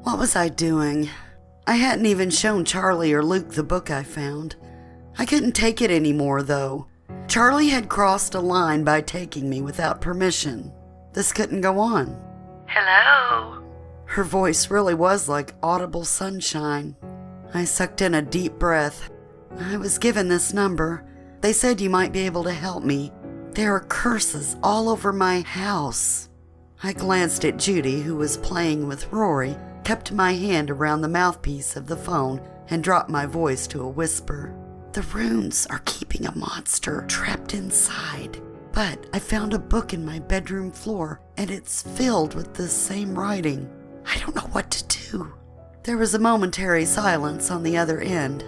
What was I doing? I hadn't even shown Charlie or Luke the book I found. I couldn't take it anymore, though. Charlie had crossed a line by taking me without permission. This couldn't go on. Hello? Her voice really was like audible sunshine. I sucked in a deep breath. I was given this number. They said you might be able to help me. There are curses all over my house. I glanced at Judy, who was playing with Rory, kept my hand around the mouthpiece of the phone, and dropped my voice to a whisper. The runes are keeping a monster trapped inside. But I found a book in my bedroom floor, and it's filled with the same writing. I don't know what to do. There was a momentary silence on the other end.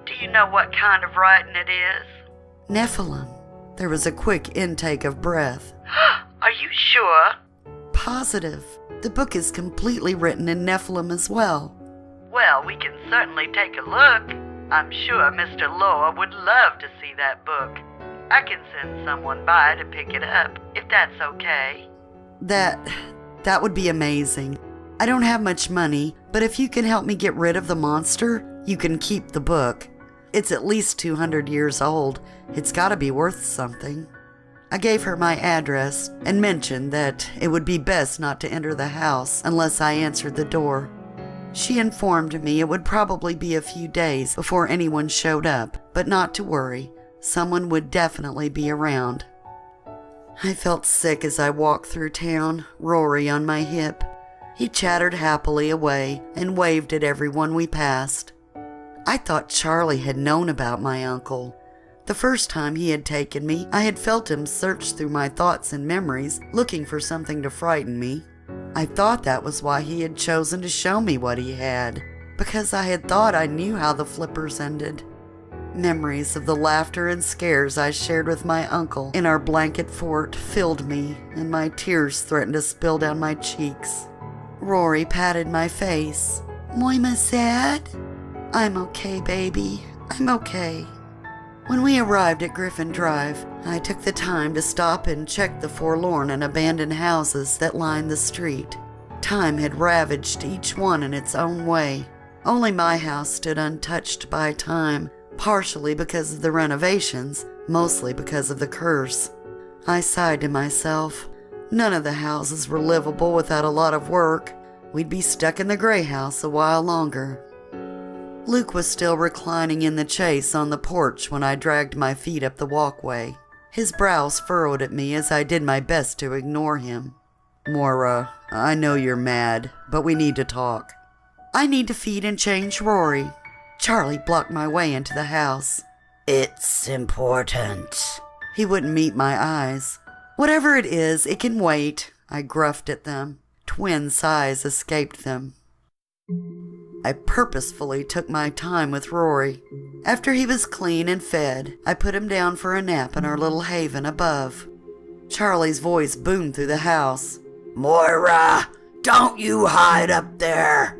Do you know what kind of writing it is? Nephilim. There was a quick intake of breath. Are you sure? Positive. The book is completely written in Nephilim as well. Well, we can certainly take a look. I'm sure Mr. Loa would love to see that book. I can send someone by to pick it up, if that's okay. That would be amazing. I don't have much money, but if you can help me get rid of the monster, you can keep the book. It's at least 200 years old. It's got to be worth something. I gave her my address and mentioned that it would be best not to enter the house unless I answered the door. She informed me it would probably be a few days before anyone showed up, but not to worry. Someone would definitely be around. I felt sick as I walked through town, Rory on my hip. He chattered happily away and waved at everyone we passed. I thought Charlie had known about my uncle. The first time he had taken me, I had felt him search through my thoughts and memories, looking for something to frighten me. I thought that was why he had chosen to show me what he had, because I had thought I knew how the flippers ended. Memories of the laughter and scares I shared with my uncle in our blanket fort filled me, and my tears threatened to spill down my cheeks. Rory patted my face. Moima sad? I'm okay, baby. I'm okay. When we arrived at Griffin Drive, I took the time to stop and check the forlorn and abandoned houses that lined the street. Time had ravaged each one in its own way. Only my house stood untouched by time, partially because of the renovations, mostly because of the curse. I sighed to myself. None of the houses were livable without a lot of work. We'd be stuck in the gray house a while longer. Luke was still reclining in the chaise on the porch when I dragged my feet up the walkway. His brows furrowed at me as I did my best to ignore him. Moira, I know you're mad, but we need to talk. I need to feed and change Rory. Charlie blocked my way into the house. It's important. He wouldn't meet my eyes. Whatever it is, it can wait, I gruffed at them. Twin sighs escaped them. I purposefully took my time with Rory. After he was clean and fed, I put him down for a nap in our little haven above. Charlie's voice boomed through the house. Moira, don't you hide up there.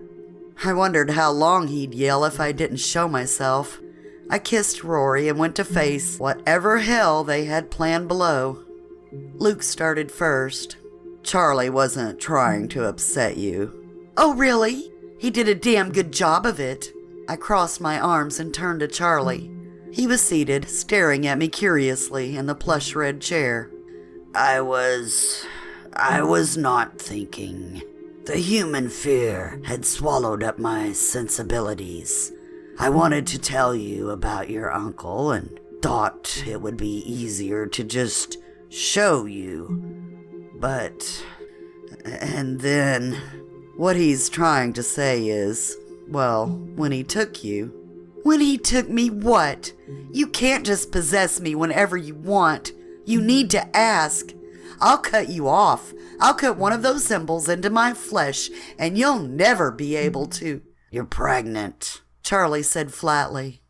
I wondered how long he'd yell if I didn't show myself. I kissed Rory and went to face whatever hell they had planned below. Luke started first. Charlie wasn't trying to upset you. Oh, really? He did a damn good job of it. I crossed my arms and turned to Charlie. He was seated, staring at me curiously in the plush red chair. I was not thinking. The human fear had swallowed up my sensibilities. I wanted to tell you about your uncle and thought it would be easier to just show you. But, and then... What he's trying to say is, well, when he took you... When he took me what? You can't just possess me whenever you want. You need to ask. I'll cut you off. I'll cut one of those symbols into my flesh, and you'll never be able to... You're pregnant, Charlie said flatly.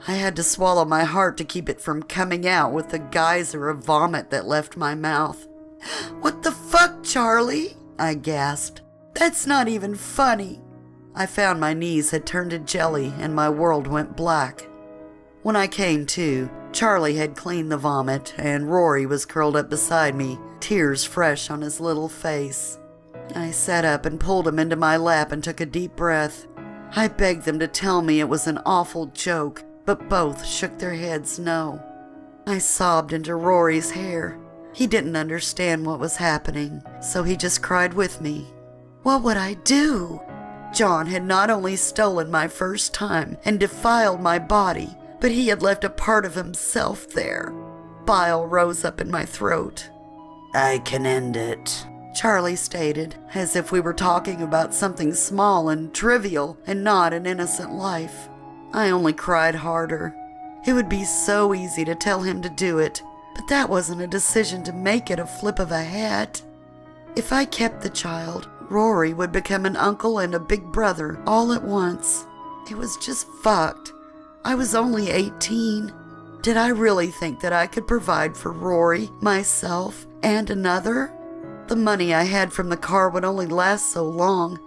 I had to swallow my heart to keep it from coming out with the geyser of vomit that left my mouth. What the fuck, Charlie? I gasped. That's not even funny. I found my knees had turned to jelly and my world went black. When I came to, Charlie had cleaned the vomit and Rory was curled up beside me, tears fresh on his little face. I sat up and pulled him into my lap and took a deep breath. I begged them to tell me it was an awful joke, but both shook their heads no. I sobbed into Rory's hair. He didn't understand what was happening, so he just cried with me. What would I do? John had not only stolen my first time and defiled my body, but he had left a part of himself there. Bile rose up in my throat. I can end it, Charlie stated, as if we were talking about something small and trivial and not an innocent life. I only cried harder. It would be so easy to tell him to do it, but that wasn't a decision to make at a flip of a hat. If I kept the child, Rory would become an uncle and a big brother all at once. It was just fucked. I was only 18. Did I really think that I could provide for Rory, myself, and another? The money I had from the car would only last so long.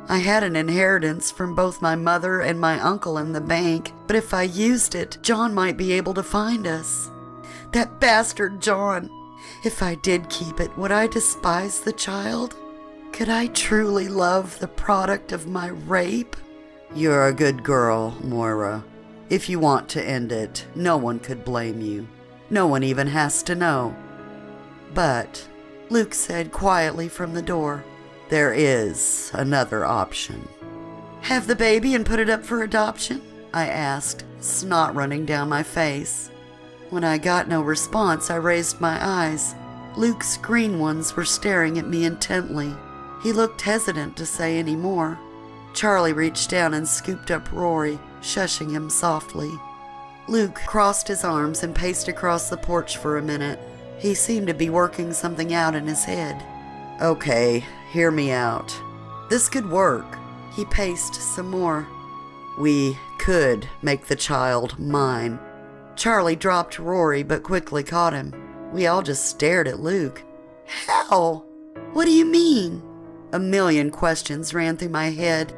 I had an inheritance from both my mother and my uncle in the bank, but if I used it, John might be able to find us. That bastard John! If I did keep it, would I despise the child? Could I truly love the product of my rape? You're a good girl, Moira. If you want to end it, no one could blame you. No one even has to know. But, Luke said quietly from the door, there is another option. Have the baby and put it up for adoption? I asked, snot running down my face. When I got no response, I raised my eyes. Luke's green ones were staring at me intently. He looked hesitant to say any more. Charlie reached down and scooped up Rory, shushing him softly. Luke crossed his arms and paced across the porch for a minute. He seemed to be working something out in his head. Okay, hear me out. This could work. He paced some more. We could make the child mine. Charlie dropped Rory but quickly caught him. We all just stared at Luke. How? What do you mean? A million questions ran through my head.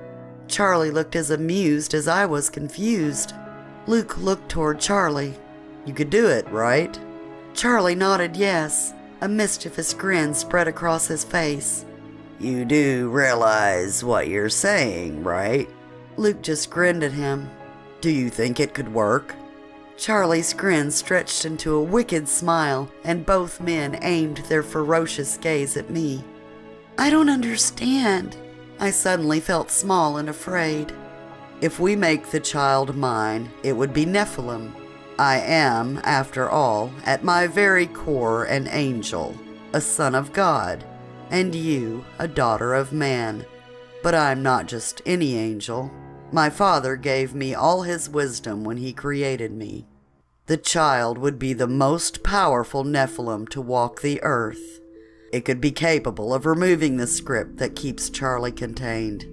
Charlie looked as amused as I was confused. Luke looked toward Charlie. You could do it, right? Charlie nodded yes. A mischievous grin spread across his face. You do realize what you're saying, right? Luke just grinned at him. Do you think it could work? Charlie's grin stretched into a wicked smile, and both men aimed their ferocious gaze at me. I don't understand. I suddenly felt small and afraid. If we make the child mine, it would be Nephilim. I am, after all, at my very core an angel, a son of God, and you, a daughter of man. But I'm not just any angel. My father gave me all his wisdom when he created me. The child would be the most powerful Nephilim to walk the earth. It could be capable of removing the script that keeps Charlie contained.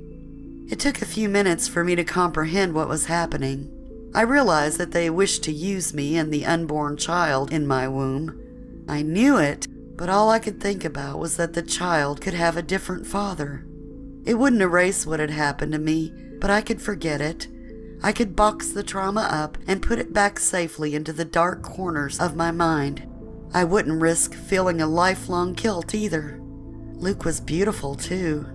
It took a few minutes for me to comprehend what was happening. I realized that they wished to use me and the unborn child in my womb. I knew it, but all I could think about was that the child could have a different father. It wouldn't erase what had happened to me, but I could forget it. I could box the trauma up and put it back safely into the dark corners of my mind. I wouldn't risk feeling a lifelong guilt either. Luke was beautiful, too.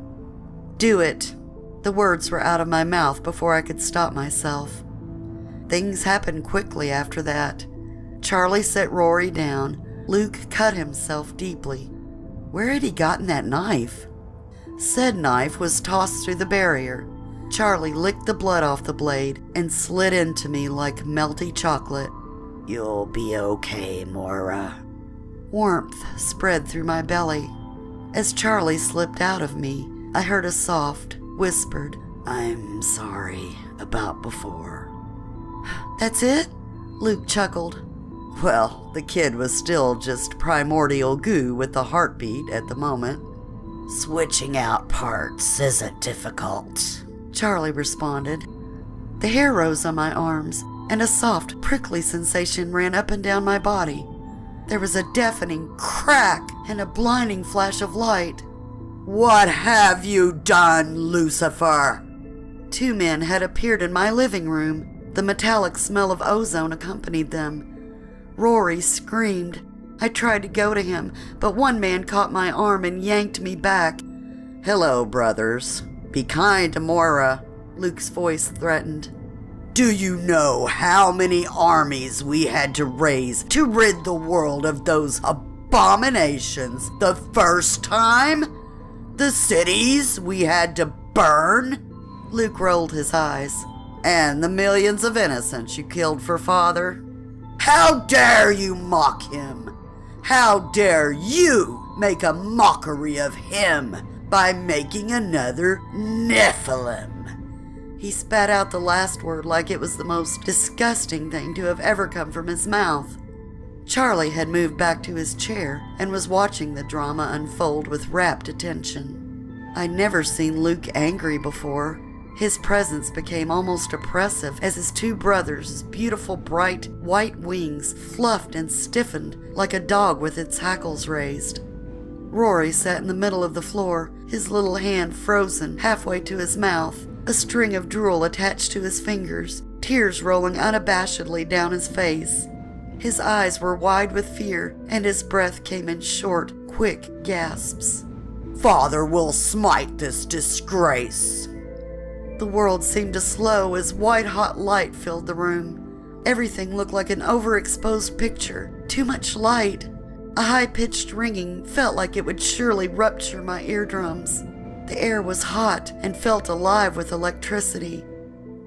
Do it. The words were out of my mouth before I could stop myself. Things happened quickly after that. Charlie set Rory down. Luke cut himself deeply. Where had he gotten that knife? Said knife was tossed through the barrier. Charlie licked the blood off the blade and slid into me like melty chocolate. You'll be okay, Moira. Warmth spread through my belly. As Charlie slipped out of me, I heard a soft, whispered, I'm sorry about before. That's it? Luke chuckled. Well, the kid was still just primordial goo with a heartbeat at the moment. Switching out parts isn't difficult, Charlie responded. The hair rose on my arms, and a soft, prickly sensation ran up and down my body. There was a deafening crack and a blinding flash of light. What have you done, Lucifer? 2 men had appeared in my living room. The metallic smell of ozone accompanied them. Rory screamed. I tried to go to him, but one man caught my arm and yanked me back. Hello, brothers. Be kind to Moira, Luke's voice threatened. Do you know how many armies we had to raise to rid the world of those abominations the first time? The cities we had to burn? Luke rolled his eyes. And the millions of innocents you killed for father? How dare you mock him? How dare you make a mockery of him by making another Nephilim? He spat out the last word like it was the most disgusting thing to have ever come from his mouth. Charlie had moved back to his chair and was watching the drama unfold with rapt attention. I'd never seen Luke angry before. His presence became almost oppressive as his two brothers' beautiful bright white wings fluffed and stiffened like a dog with its hackles raised. Rory sat in the middle of the floor, his little hand frozen halfway to his mouth, a string of drool attached to his fingers, tears rolling unabashedly down his face. His eyes were wide with fear, and his breath came in short, quick gasps. Father will smite this disgrace. The world seemed to slow as white-hot light filled the room. Everything looked like an overexposed picture. Too much light. A high-pitched ringing felt like it would surely rupture my eardrums. The air was hot and felt alive with electricity.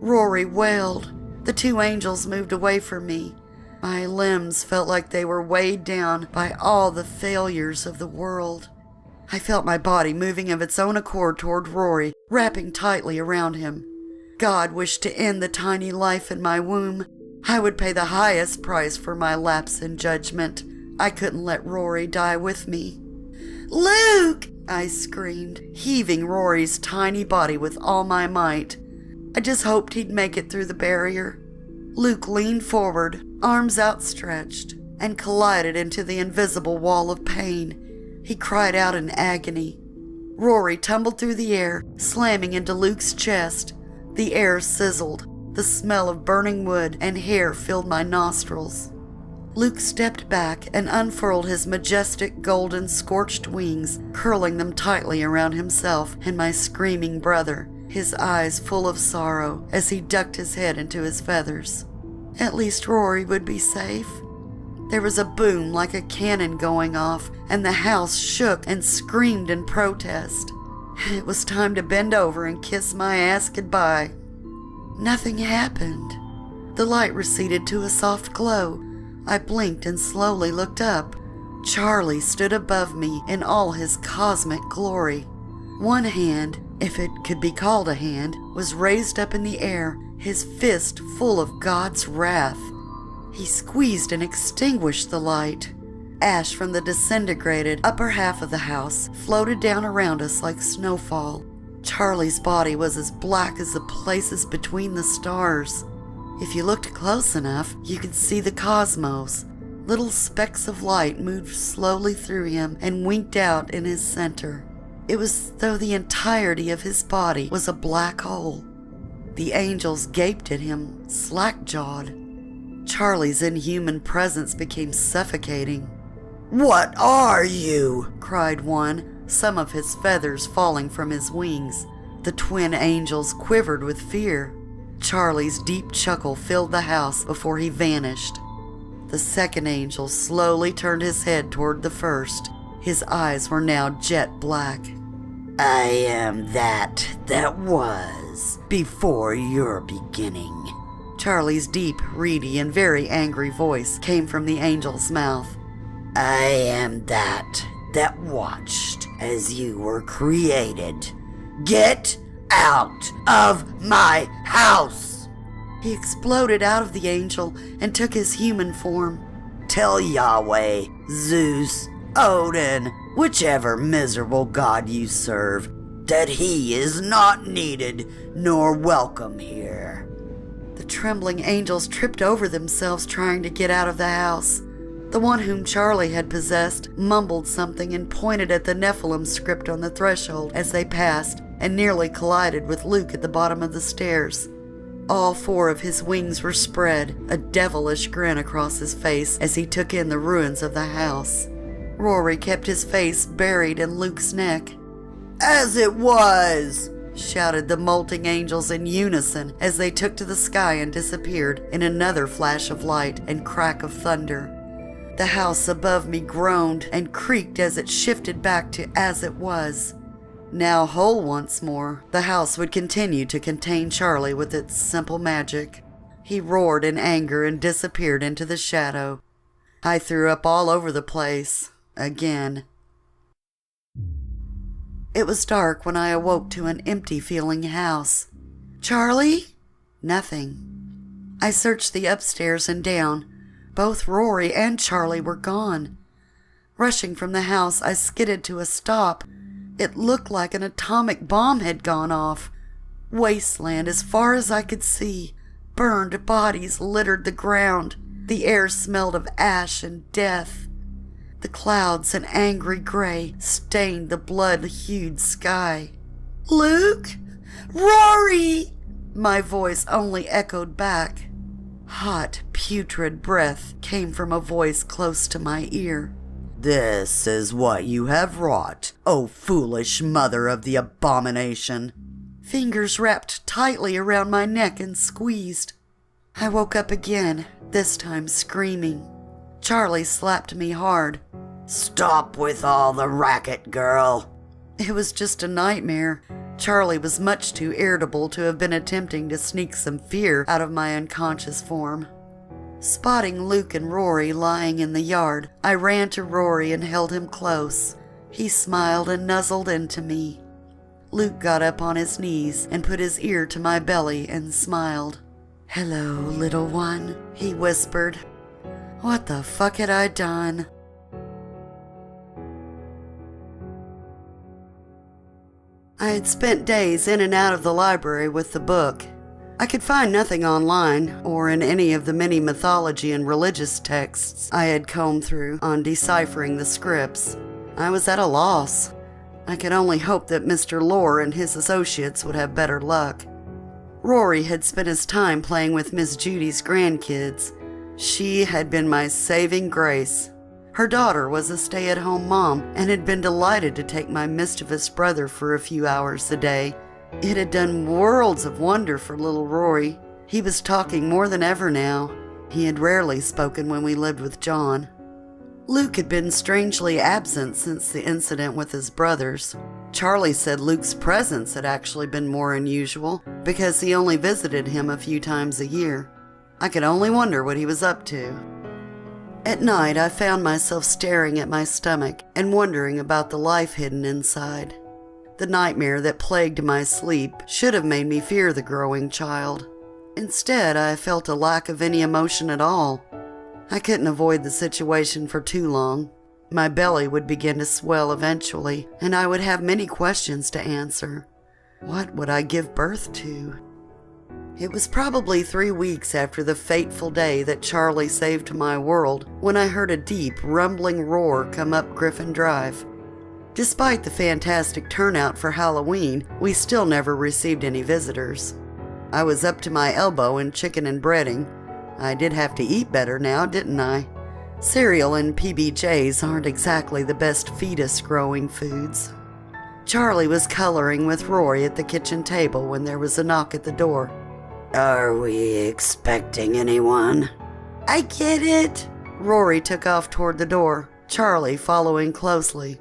Rory wailed. The two angels moved away from me. My limbs felt like they were weighed down by all the failures of the world. I felt my body moving of its own accord toward Rory, wrapping tightly around him. God wished to end the tiny life in my womb. I would pay the highest price for my lapse in judgment. I couldn't let Rory die with me. "Luke!" I screamed, heaving Rory's tiny body with all my might. I just hoped he'd make it through the barrier. Luke leaned forward, arms outstretched, and collided into the invisible wall of pain. He cried out in agony. Rory tumbled through the air, slamming into Luke's chest. The air sizzled. The smell of burning wood and hair filled my nostrils. Luke stepped back and unfurled his majestic golden scorched wings, curling them tightly around himself and my screaming brother, his eyes full of sorrow as he ducked his head into his feathers. At least Rory would be safe. There was a boom like a cannon going off, and the house shook and screamed in protest. It was time to bend over and kiss my ass goodbye. Nothing happened. The light receded to a soft glow. I blinked and slowly looked up. Charlie stood above me in all his cosmic glory. One hand, if it could be called a hand, was raised up in the air, his fist full of God's wrath. He squeezed and extinguished the light. Ash from the disintegrated upper half of the house floated down around us like snowfall. Charlie's body was as black as the places between the stars. If you looked close enough, you could see the cosmos. Little specks of light moved slowly through him and winked out in his center. It was as though the entirety of his body was a black hole. The angels gaped at him, slack-jawed. Charlie's inhuman presence became suffocating. "What are you?" cried one, some of his feathers falling from his wings. The twin angels quivered with fear. Charlie's deep chuckle filled the house before he vanished. The second angel slowly turned his head toward the first. His eyes were now jet black. "I am that was before your beginning." Charlie's deep, reedy, and very angry voice came from the angel's mouth. "I am that watched as you were created. Get out of my house!" He exploded out of the angel and took his human form. "Tell Yahweh, Zeus, Odin, whichever miserable god you serve, that he is not needed nor welcome here." The trembling angels tripped over themselves trying to get out of the house. The one whom Charlie had possessed mumbled something and pointed at the Nephilim script on the threshold as they passed, and nearly collided with Luke at the bottom of the stairs. All four of his wings were spread, a devilish grin across his face as he took in the ruins of the house. Rory kept his face buried in Luke's neck. As it was, shouted the molting angels in unison as they took to the sky and disappeared in another flash of light and crack of thunder. The house above me groaned and creaked as it shifted back to as it was. Now whole once more, the house would continue to contain Charlie with its simple magic. He roared in anger and disappeared into the shadow. I threw up all over the place, again. It was dark when I awoke to an empty-feeling house. Charlie? Nothing. I searched the upstairs and down. Both Rory and Charlie were gone. Rushing from the house, I skidded to a stop. It looked like an atomic bomb had gone off. Wasteland as far as I could see. Burned bodies littered the ground. The air smelled of ash and death. The clouds, an angry gray, stained the blood-hued sky. Luke? Rory! My voice only echoed back. Hot, putrid breath came from a voice close to my ear. This is what you have wrought, O foolish mother of the abomination. Fingers wrapped tightly around my neck and squeezed. I woke up again, this time screaming. Charlie slapped me hard. Stop with all the racket, girl. It was just a nightmare. Charlie was much too irritable to have been attempting to sneak some fear out of my unconscious form. Spotting Luke and Rory lying in the yard, I ran to Rory and held him close. He smiled and nuzzled into me. Luke got up on his knees and put his ear to my belly and smiled. Hello, little one, he whispered. What the fuck had I done? I had spent days in and out of the library with the book. I could find nothing online or in any of the many mythology and religious texts I had combed through on deciphering the scripts. I was at a loss. I could only hope that Mr. Lore and his associates would have better luck. Rory had spent his time playing with Miss Judy's grandkids. She had been my saving grace. Her daughter was a stay-at-home mom and had been delighted to take my mischievous brother for a few hours a day. It had done worlds of wonder for little Rory. He was talking more than ever now. He had rarely spoken when we lived with John. Luke had been strangely absent since the incident with his brothers. Charlie said Luke's presence had actually been more unusual because he only visited him a few times a year. I could only wonder what he was up to. At night, I found myself staring at my stomach and wondering about the life hidden inside. The nightmare that plagued my sleep should have made me fear the growing child. Instead, I felt a lack of any emotion at all. I couldn't avoid the situation for too long. My belly would begin to swell eventually, and I would have many questions to answer. What would I give birth to? It was probably 3 weeks after the fateful day that Charlie saved my world when I heard a deep, rumbling roar come up Griffin Drive. Despite the fantastic turnout for Halloween, we still never received any visitors. I was up to my elbow in chicken and breading. I did have to eat better now, didn't I? Cereal and PBJs aren't exactly the best fetus-growing foods. Charlie was coloring with Rory at the kitchen table when there was a knock at the door. Are we expecting anyone? I get it. Rory took off toward the door, Charlie following closely.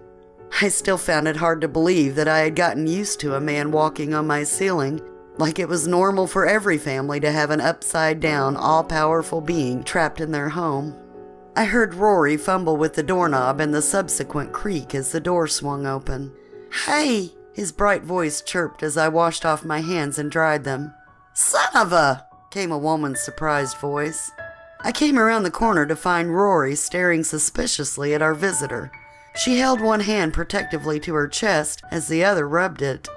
I still found it hard to believe that I had gotten used to a man walking on my ceiling, like it was normal for every family to have an upside-down, all-powerful being trapped in their home. I heard Rory fumble with the doorknob and the subsequent creak as the door swung open. Hey! His bright voice chirped as I washed off my hands and dried them. Son of a! Came a woman's surprised voice. I came around the corner to find Rory staring suspiciously at our visitor. She held one hand protectively to her chest as the other rubbed it.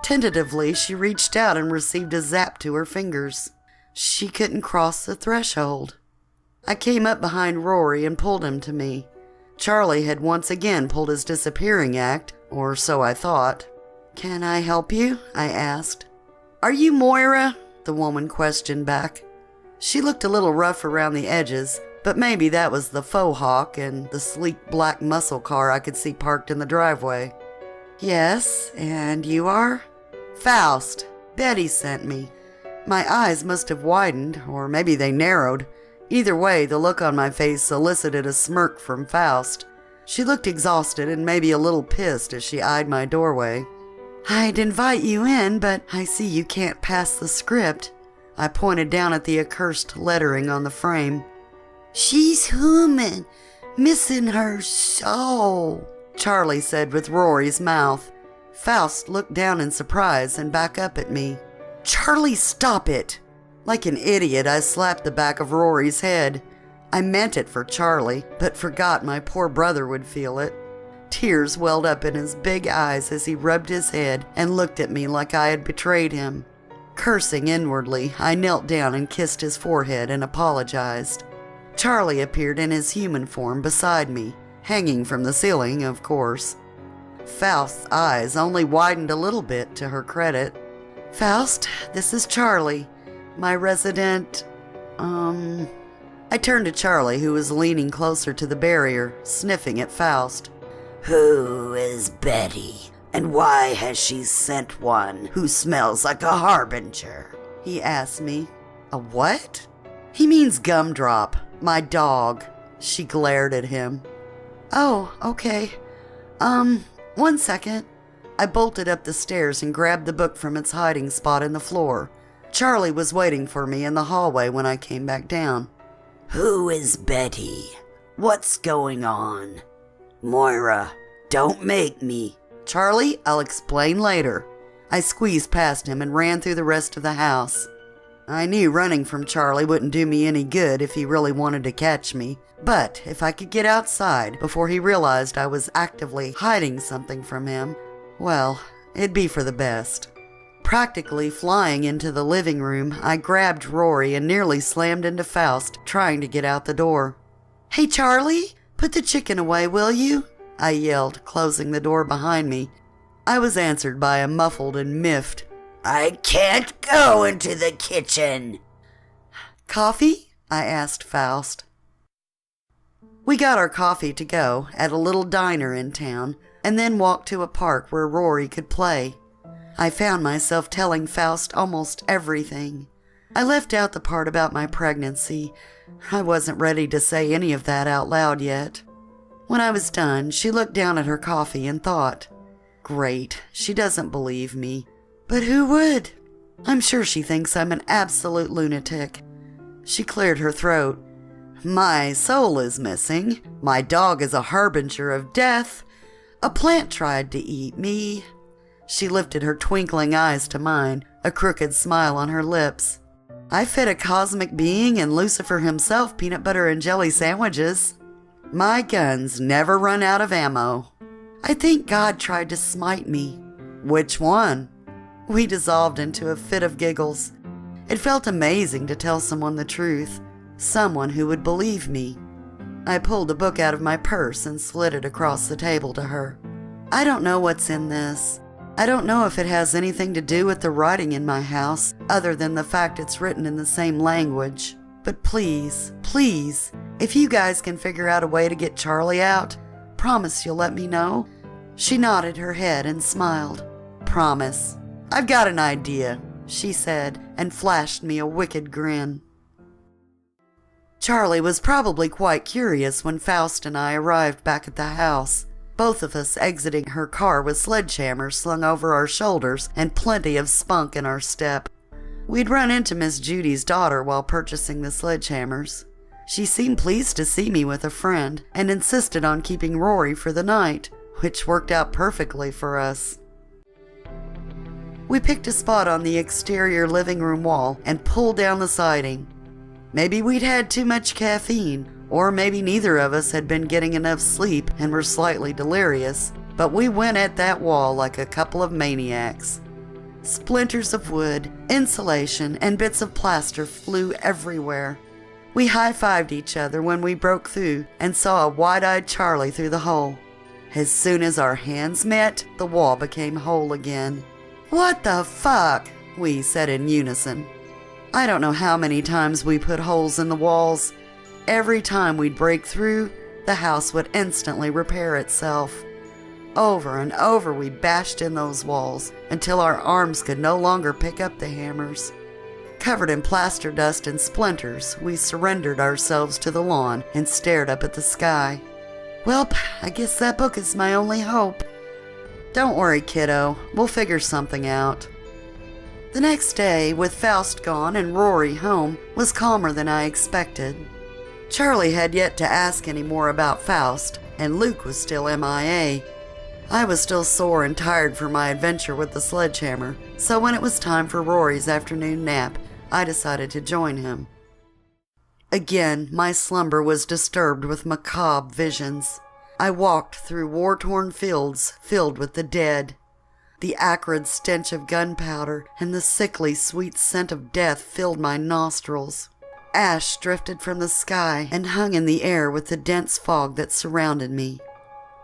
Tentatively, she reached out and received a zap to her fingers. She couldn't cross the threshold. I came up behind Rory and pulled him to me. Charlie had once again pulled his disappearing act, or so I thought. Can I help you? I asked. Are you Moira? The woman questioned back. She looked a little rough around the edges, but maybe that was the faux hawk and the sleek black muscle car I could see parked in the driveway. Yes, and you are? Faust. Betty sent me. My eyes must have widened, or maybe they narrowed. Either way, the look on my face elicited a smirk from Faust. She looked exhausted and maybe a little pissed as she eyed my doorway. I'd invite you in, but I see you can't pass the script. I pointed down at the accursed lettering on the frame. She's human, missing her soul, Charlie said with Rory's mouth. Faust looked down in surprise and back up at me. Charlie, stop it! Like an idiot, I slapped the back of Rory's head. I meant it for Charlie, but forgot my poor brother would feel it. Tears welled up in his big eyes as he rubbed his head and looked at me like I had betrayed him. Cursing inwardly, I knelt down and kissed his forehead and apologized. Charlie appeared in his human form beside me, hanging from the ceiling, of course. Faust's eyes only widened a little bit, to her credit. Faust, this is Charlie, my resident, I turned to Charlie, who was leaning closer to the barrier, sniffing at Faust. Who is Betty, and why has she sent one who smells like a harbinger? He asked me. A what? He means Gumdrop, my dog. She glared at him. Oh, okay. 1 second. I bolted up the stairs and grabbed the book from its hiding spot in the floor. Charlie was waiting for me in the hallway when I came back down. Who is Betty? What's going on? Moira, don't make me. Charlie, I'll explain later. I squeezed past him and ran through the rest of the house. I knew running from Charlie wouldn't do me any good if he really wanted to catch me. But if I could get outside before he realized I was actively hiding something from him, well, it'd be for the best. Practically flying into the living room, I grabbed Rory and nearly slammed into Faust, trying to get out the door. Hey, Charlie, put the chicken away, will you? I yelled, closing the door behind me. I was answered by a muffled and miffed, I can't go into the kitchen. Coffee? I asked Faust. We got our coffee to go at a little diner in town, and then walked to a park where Rory could play. I found myself telling Faust almost everything. I left out the part about my pregnancy. I wasn't ready to say any of that out loud yet. When I was done, she looked down at her coffee and thought, Great, she doesn't believe me. But who would? I'm sure she thinks I'm an absolute lunatic. She cleared her throat. My soul is missing. My dog is a harbinger of death. A plant tried to eat me. She lifted her twinkling eyes to mine, a crooked smile on her lips. I fed a cosmic being and Lucifer himself peanut butter and jelly sandwiches. My guns never run out of ammo. I think God tried to smite me. Which one? We dissolved into a fit of giggles. It felt amazing to tell someone the truth, someone who would believe me. I pulled a book out of my purse and slid it across the table to her. I don't know what's in this. I don't know if it has anything to do with the writing in my house, other than the fact it's written in the same language. But please, please, if you guys can figure out a way to get Charlie out, promise you'll let me know. She nodded her head and smiled. Promise. I've got an idea, she said, and flashed me a wicked grin. Charlie was probably quite curious when Faust and I arrived back at the house. Both of us exiting her car with sledgehammers slung over our shoulders and plenty of spunk in our step. We'd run into Miss Judy's daughter while purchasing the sledgehammers. She seemed pleased to see me with a friend and insisted on keeping Rory for the night, which worked out perfectly for us. We picked a spot on the exterior living room wall and pulled down the siding. Maybe we'd had too much caffeine, or maybe neither of us had been getting enough sleep and were slightly delirious, but we went at that wall like a couple of maniacs. Splinters of wood, insulation, and bits of plaster flew everywhere. We high-fived each other when we broke through and saw a wide-eyed Charlie through the hole. As soon as our hands met, the wall became whole again. What the fuck? We said in unison. I don't know how many times we put holes in the walls. Every time we'd break through, the house would instantly repair itself. Over and over we bashed in those walls until our arms could no longer pick up the hammers. Covered in plaster dust and splinters, we surrendered ourselves to the lawn and stared up at the sky. Welp, I guess that book is my only hope. Don't worry, kiddo. We'll figure something out. The next day, with Faust gone and Rory home, was calmer than I expected. Charlie had yet to ask any more about Faust, and Luke was still MIA. I was still sore and tired from my adventure with the sledgehammer, so when it was time for Rory's afternoon nap, I decided to join him. Again, my slumber was disturbed with macabre visions. I walked through war-torn fields filled with the dead. The acrid stench of gunpowder and the sickly sweet scent of death filled my nostrils. Ash drifted from the sky and hung in the air with the dense fog that surrounded me.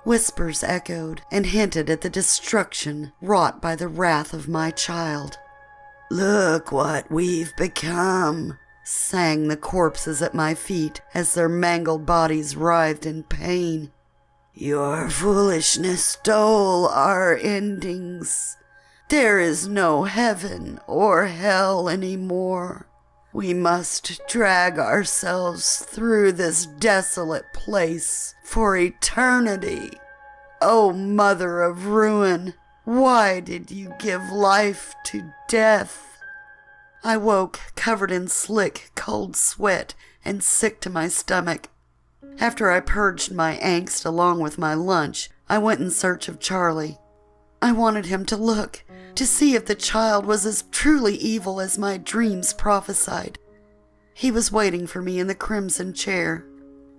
Whispers echoed and hinted at the destruction wrought by the wrath of my child. "Look what we've become," sang the corpses at my feet as their mangled bodies writhed in pain. "Your foolishness stole our endings. There is no heaven or hell anymore. We must drag ourselves through this desolate place for eternity. O Mother of Ruin, why did you give life to death?" I woke covered in slick, cold sweat and sick to my stomach. After I purged my angst along with my lunch, I went in search of Charlie. I wanted him to look, to see if the child was as truly evil as my dreams prophesied. He was waiting for me in the crimson chair.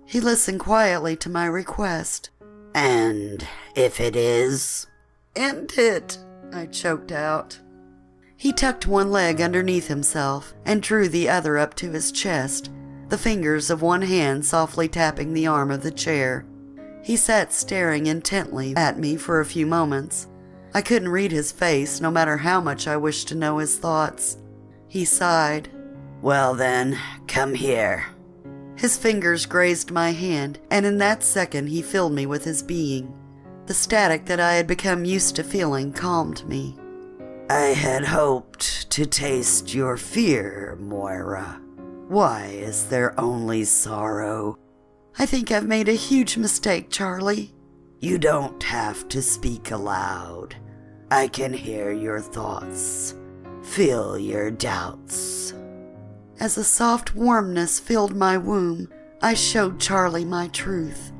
He listened quietly to my request. "And if it is?" "End it," I choked out. He tucked one leg underneath himself and drew the other up to his chest, the fingers of one hand softly tapping the arm of the chair. He sat staring intently at me for a few moments. I couldn't read his face, no matter how much I wished to know his thoughts. He sighed. "Well then, come here." His fingers grazed my hand, and in that second he filled me with his being. The static that I had become used to feeling calmed me. "I had hoped to taste your fear, Moira. Why is there only sorrow?" "I think I've made a huge mistake, Charlie." "You don't have to speak aloud. I can hear your thoughts, feel your doubts." As a soft warmness filled my womb, I showed Charlie my truth.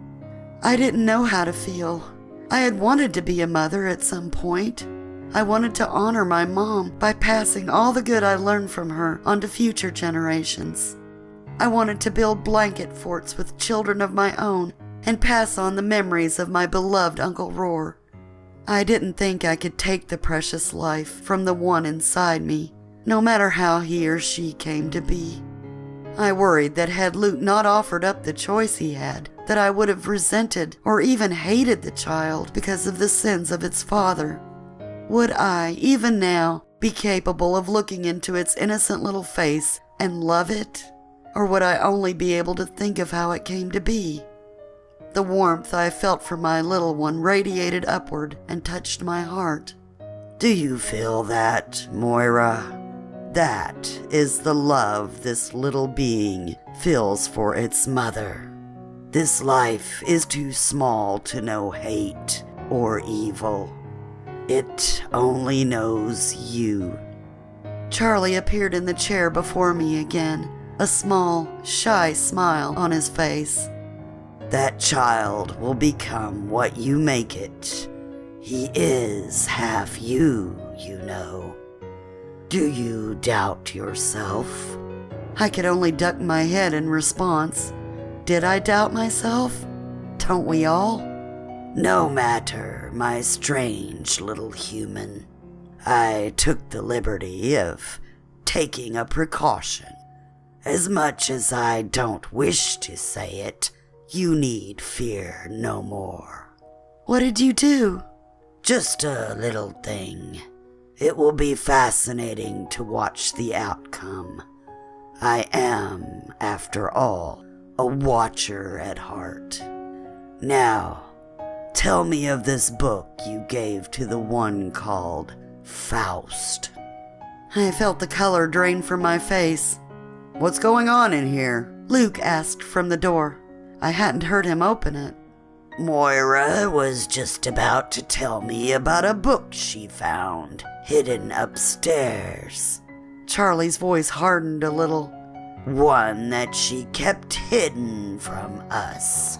I didn't know how to feel. I had wanted to be a mother at some point. I wanted to honor my mom by passing all the good I learned from her onto future generations. I wanted to build blanket forts with children of my own and pass on the memories of my beloved Uncle Roar. I didn't think I could take the precious life from the one inside me, no matter how he or she came to be. I worried that had Luke not offered up the choice he had, that I would have resented or even hated the child because of the sins of its father. Would I, even now, be capable of looking into its innocent little face and love it? Or would I only be able to think of how it came to be? The warmth I felt for my little one radiated upward and touched my heart. "Do you feel that, Moira? That is the love this little being feels for its mother. This life is too small to know hate or evil. It only knows you." Charlie appeared in the chair before me again, a small, shy smile on his face. "That child will become what you make it. He is half you, you know. Do you doubt yourself?" I could only duck my head in response. Did I doubt myself? Don't we all? "No matter, my strange little human. I took the liberty of taking a precaution. As much as I don't wish to say it, you need fear no more." "What did you do?" "Just a little thing. It will be fascinating to watch the outcome. I am, after all, a watcher at heart. Now, Tell me of this book you gave to the one called Faust. I felt the color drain from my face. What's going on in here? Luke asked from the door. I hadn't heard him open it. Moira was just about to tell me about a book she found hidden upstairs. Charlie's voice hardened a little. One that she kept hidden from us.